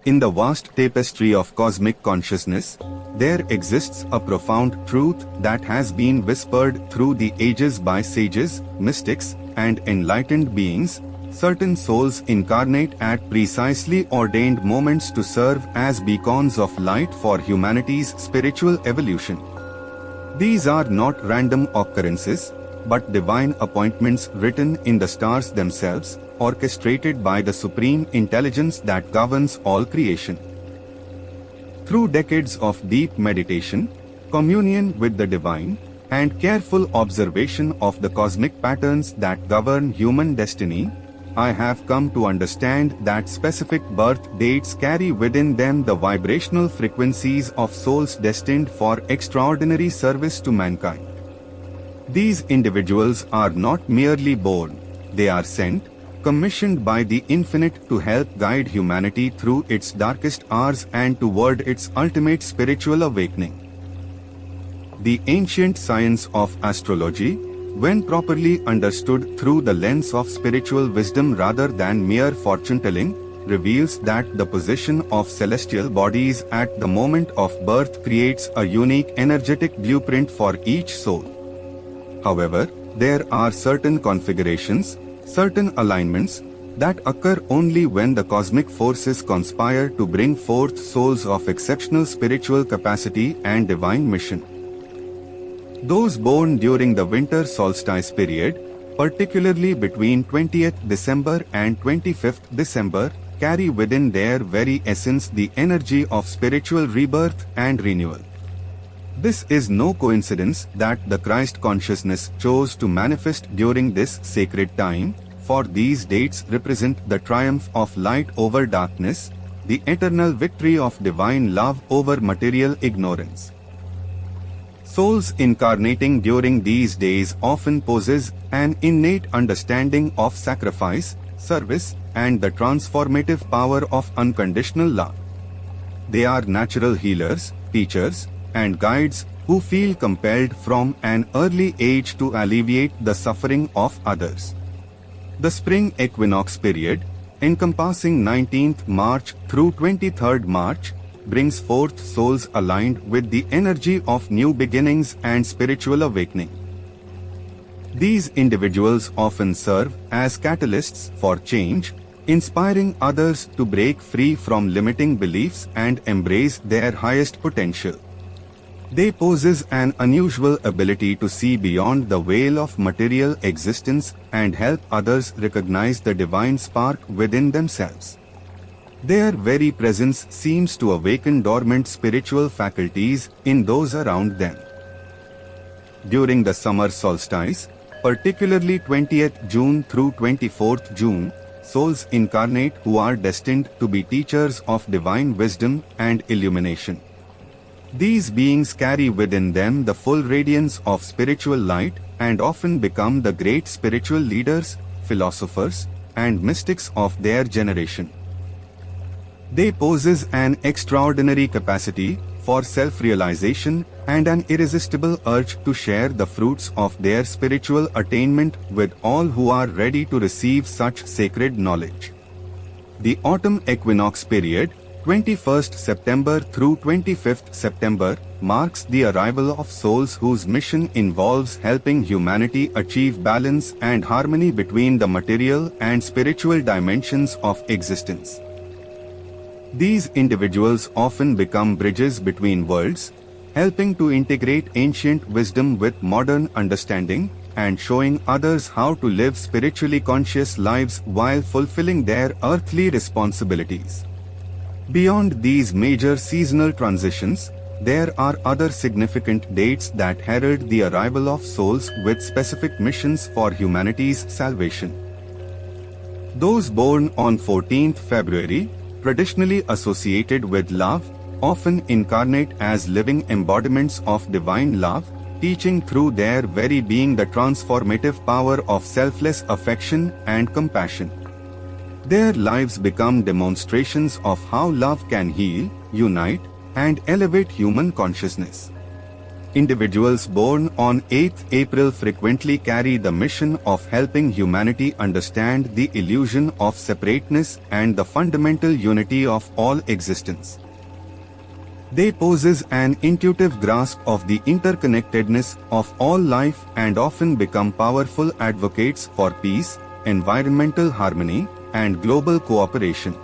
In the vast tapestry of cosmic consciousness, there exists a profound truth that has been whispered through the ages by sages, mystics, and enlightened beings. Certain souls incarnate at precisely ordained moments to serve as beacons of light for humanity's spiritual evolution. These are not random occurrences, but divine appointments written in the stars themselves, orchestrated by the supreme intelligence that governs all creation. Through decades of deep meditation, communion with the divine, and careful observation of the cosmic patterns that govern human destiny, I have come to understand that specific birth dates carry within them the vibrational frequencies of souls destined for extraordinary service to mankind. These individuals are not merely born, they are sent, commissioned by the infinite to help guide humanity through its darkest hours and toward its ultimate spiritual awakening. The ancient science of astrology, when properly understood through the lens of spiritual wisdom rather than mere fortune-telling, reveals that the position of celestial bodies at the moment of birth creates a unique energetic blueprint for each soul. However, there are certain configurations, certain alignments, that occur only when the cosmic forces conspire to bring forth souls of exceptional spiritual capacity and divine mission. Those born during the winter solstice period, particularly between 20th December and 25th December, carry within their very essence the energy of spiritual rebirth and renewal. This is no coincidence that the Christ consciousness chose to manifest during this sacred time, for these dates represent the triumph of light over darkness, the eternal victory of divine love over material ignorance. Souls incarnating during these days often possess an innate understanding of sacrifice, service, and the transformative power of unconditional love. They are natural healers, teachers, and guides who feel compelled from an early age to alleviate the suffering of others. The spring equinox period, encompassing 19th March through 23rd March, brings forth souls aligned with the energy of new beginnings and spiritual awakening. These individuals often serve as catalysts for change, inspiring others to break free from limiting beliefs and embrace their highest potential. They possess an unusual ability to see beyond the veil of material existence and help others recognize the divine spark within themselves. Their very presence seems to awaken dormant spiritual faculties in those around them. During the summer solstice, particularly 20th June through 24th June, souls incarnate who are destined to be teachers of divine wisdom and illumination. These beings carry within them the full radiance of spiritual light and often become the great spiritual leaders, philosophers, and mystics of their generation. They possess an extraordinary capacity for self-realization and an irresistible urge to share the fruits of their spiritual attainment with all who are ready to receive such sacred knowledge. The autumn equinox period, 21st September through 25th September, marks the arrival of souls whose mission involves helping humanity achieve balance and harmony between the material and spiritual dimensions of existence. These individuals often become bridges between worlds, helping to integrate ancient wisdom with modern understanding and showing others how to live spiritually conscious lives while fulfilling their earthly responsibilities. Beyond these major seasonal transitions, there are other significant dates that herald the arrival of souls with specific missions for humanity's salvation. Those born on 14th February, traditionally associated with love, often incarnate as living embodiments of divine love, teaching through their very being the transformative power of selfless affection and compassion. Their lives become demonstrations of how love can heal, unite, and elevate human consciousness. Individuals born on 8th April frequently carry the mission of helping humanity understand the illusion of separateness and the fundamental unity of all existence. They possess an intuitive grasp of the interconnectedness of all life and often become powerful advocates for peace, environmental harmony, and global cooperation.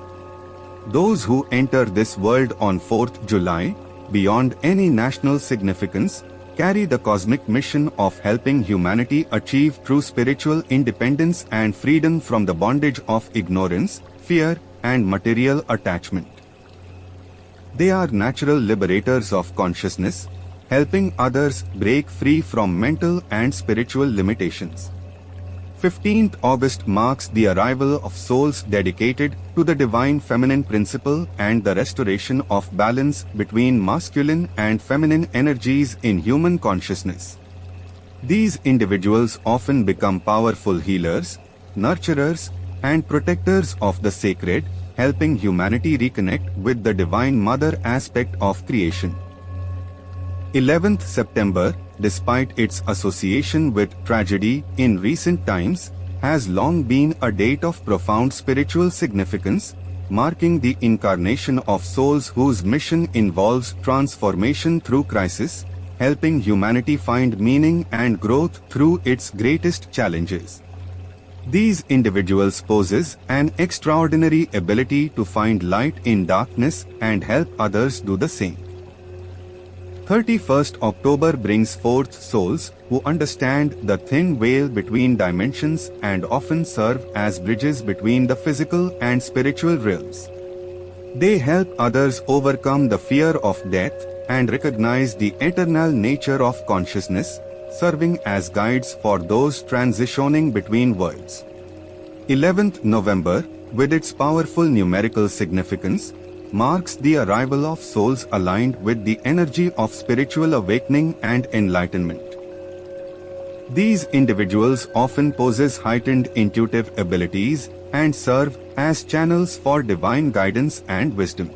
Those who enter this world on 4th July, beyond any national significance, carry the cosmic mission of helping humanity achieve true spiritual independence and freedom from the bondage of ignorance, fear, and material attachment. They are natural liberators of consciousness, helping others break free from mental and spiritual limitations. 15th August marks the arrival of souls dedicated to the divine feminine principle and the restoration of balance between masculine and feminine energies in human consciousness. These individuals often become powerful healers, nurturers, and protectors of the sacred, helping humanity reconnect with the Divine Mother aspect of creation. 11th September, despite its association with tragedy in recent times, has long been a date of profound spiritual significance, marking the incarnation of souls whose mission involves transformation through crisis, helping humanity find meaning and growth through its greatest challenges. These individuals possess an extraordinary ability to find light in darkness and help others do the same. 31st October brings forth souls who understand the thin veil between dimensions and often serve as bridges between the physical and spiritual realms. They help others overcome the fear of death and recognize the eternal nature of consciousness, serving as guides for those transitioning between worlds. 11th November, with its powerful numerical significance, marks the arrival of souls aligned with the energy of spiritual awakening and enlightenment. These individuals often possess heightened intuitive abilities and serve as channels for divine guidance and wisdom.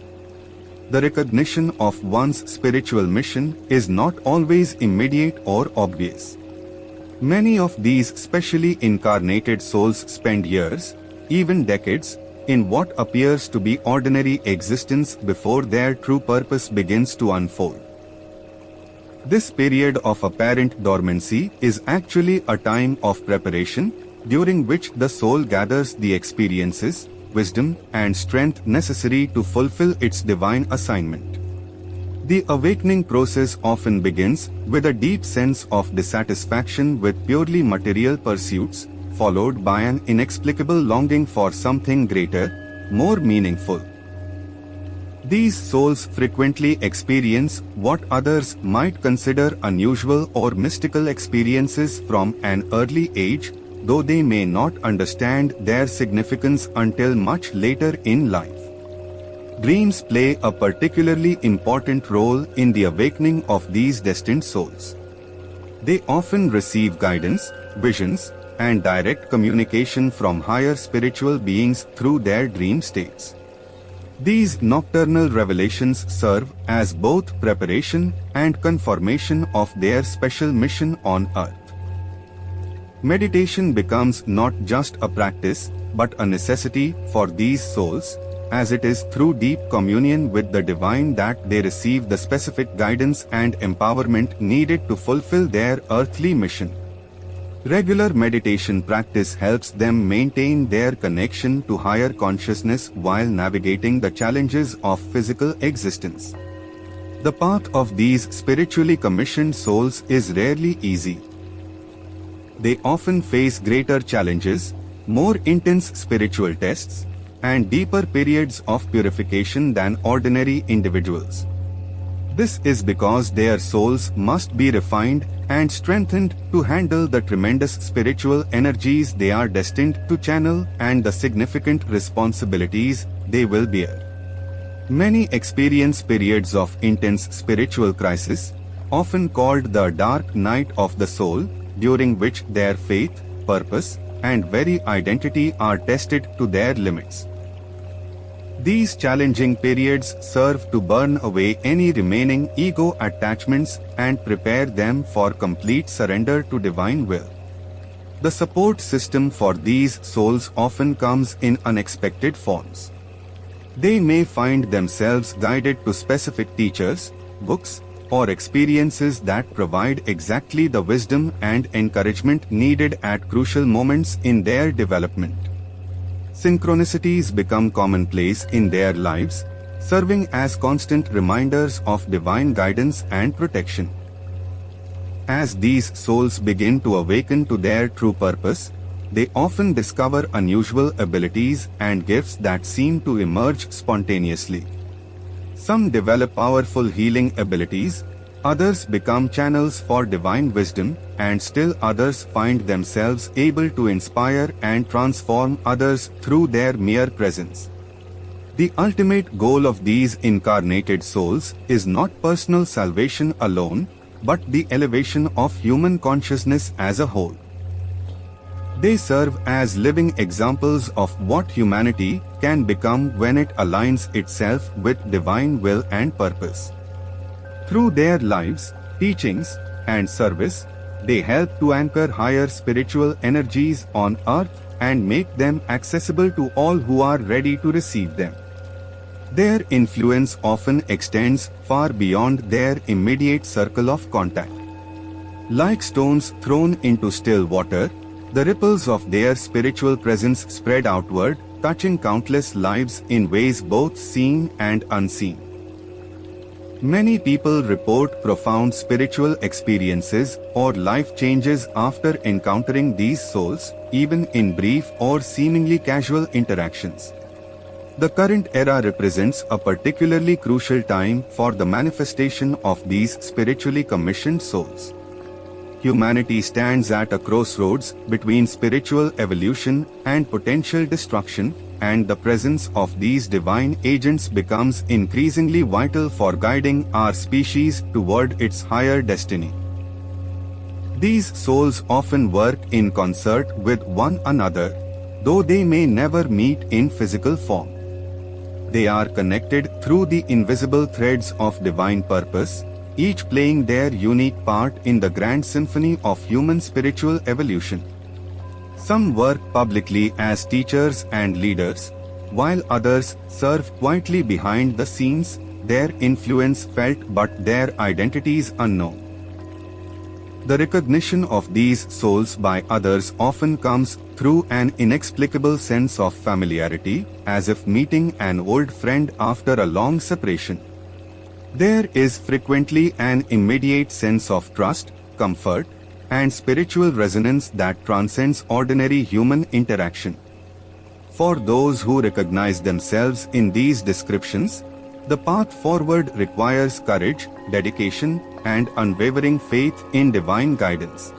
The recognition of one's spiritual mission is not always immediate or obvious. Many of these specially incarnated souls spend years, even decades, in what appears to be ordinary existence before their true purpose begins to unfold. This period of apparent dormancy is actually a time of preparation, during which the soul gathers the experiences, wisdom, and strength necessary to fulfill its divine assignment. The awakening process often begins with a deep sense of dissatisfaction with purely material pursuits, followed by an inexplicable longing for something greater, more meaningful. These souls frequently experience what others might consider unusual or mystical experiences from an early age, though they may not understand their significance until much later in life. Dreams play a particularly important role in the awakening of these destined souls. They often receive guidance, visions, and direct communication from higher spiritual beings through their dream states. These nocturnal revelations serve as both preparation and confirmation of their special mission on earth. Meditation becomes not just a practice, but a necessity for these souls, as it is through deep communion with the divine that they receive the specific guidance and empowerment needed to fulfill their earthly mission. Regular meditation practice helps them maintain their connection to higher consciousness while navigating the challenges of physical existence. The path of these spiritually commissioned souls is rarely easy. They often face greater challenges, more intense spiritual tests, and deeper periods of purification than ordinary individuals. This is because their souls must be refined and strengthened to handle the tremendous spiritual energies they are destined to channel and the significant responsibilities they will bear. Many experience periods of intense spiritual crisis, often called the dark night of the soul, during which their faith, purpose, and very identity are tested to their limits. These challenging periods serve to burn away any remaining ego attachments and prepare them for complete surrender to divine will. The support system for these souls often comes in unexpected forms. They may find themselves guided to specific teachers, books, or experiences that provide exactly the wisdom and encouragement needed at crucial moments in their development. Synchronicities become commonplace in their lives, serving as constant reminders of divine guidance and protection. As these souls begin to awaken to their true purpose, they often discover unusual abilities and gifts that seem to emerge spontaneously. Some develop powerful healing abilities, others become channels for divine wisdom, and still others find themselves able to inspire and transform others through their mere presence. The ultimate goal of these incarnated souls is not personal salvation alone, but the elevation of human consciousness as a whole. They serve as living examples of what humanity can become when it aligns itself with divine will and purpose. Through their lives, teachings, and service, they help to anchor higher spiritual energies on earth and make them accessible to all who are ready to receive them. Their influence often extends far beyond their immediate circle of contact. Like stones thrown into still water, the ripples of their spiritual presence spread outward, touching countless lives in ways both seen and unseen. Many people report profound spiritual experiences or life changes after encountering these souls, even in brief or seemingly casual interactions. The current era represents a particularly crucial time for the manifestation of these spiritually commissioned souls. Humanity stands at a crossroads between spiritual evolution and potential destruction, and the presence of these divine agents becomes increasingly vital for guiding our species toward its higher destiny. These souls often work in concert with one another, though they may never meet in physical form. They are connected through the invisible threads of divine purpose, each playing their unique part in the grand symphony of human spiritual evolution. Some work publicly as teachers and leaders, while others serve quietly behind the scenes, their influence felt but their identities unknown. The recognition of these souls by others often comes through an inexplicable sense of familiarity, as if meeting an old friend after a long separation. There is frequently an immediate sense of trust, comfort, and spiritual resonance that transcends ordinary human interaction. For those who recognize themselves in these descriptions, the path forward requires courage, dedication, and unwavering faith in divine guidance.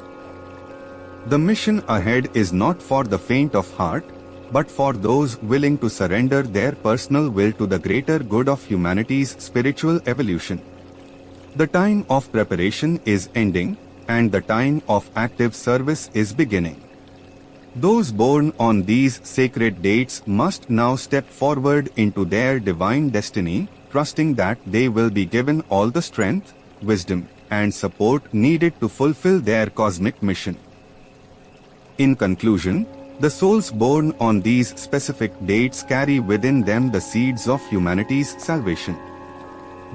The mission ahead is not for the faint of heart, but for those willing to surrender their personal will to the greater good of humanity's spiritual evolution. The time of preparation is ending, and the time of active service is beginning. Those born on these sacred dates must now step forward into their divine destiny, trusting that they will be given all the strength, wisdom, and support needed to fulfill their cosmic mission. In conclusion, the souls born on these specific dates carry within them the seeds of humanity's salvation.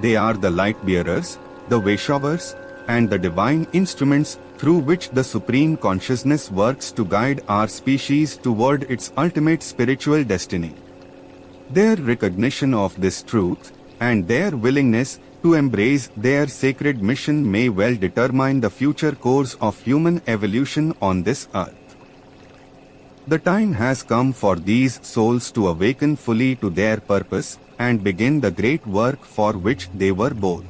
They are the light bearers, the way-showers, and the divine instruments through which the Supreme Consciousness works to guide our species toward its ultimate spiritual destiny. Their recognition of this truth, and their willingness to embrace their sacred mission may well determine the future course of human evolution on this earth. The time has come for these souls to awaken fully to their purpose and begin the great work for which they were born.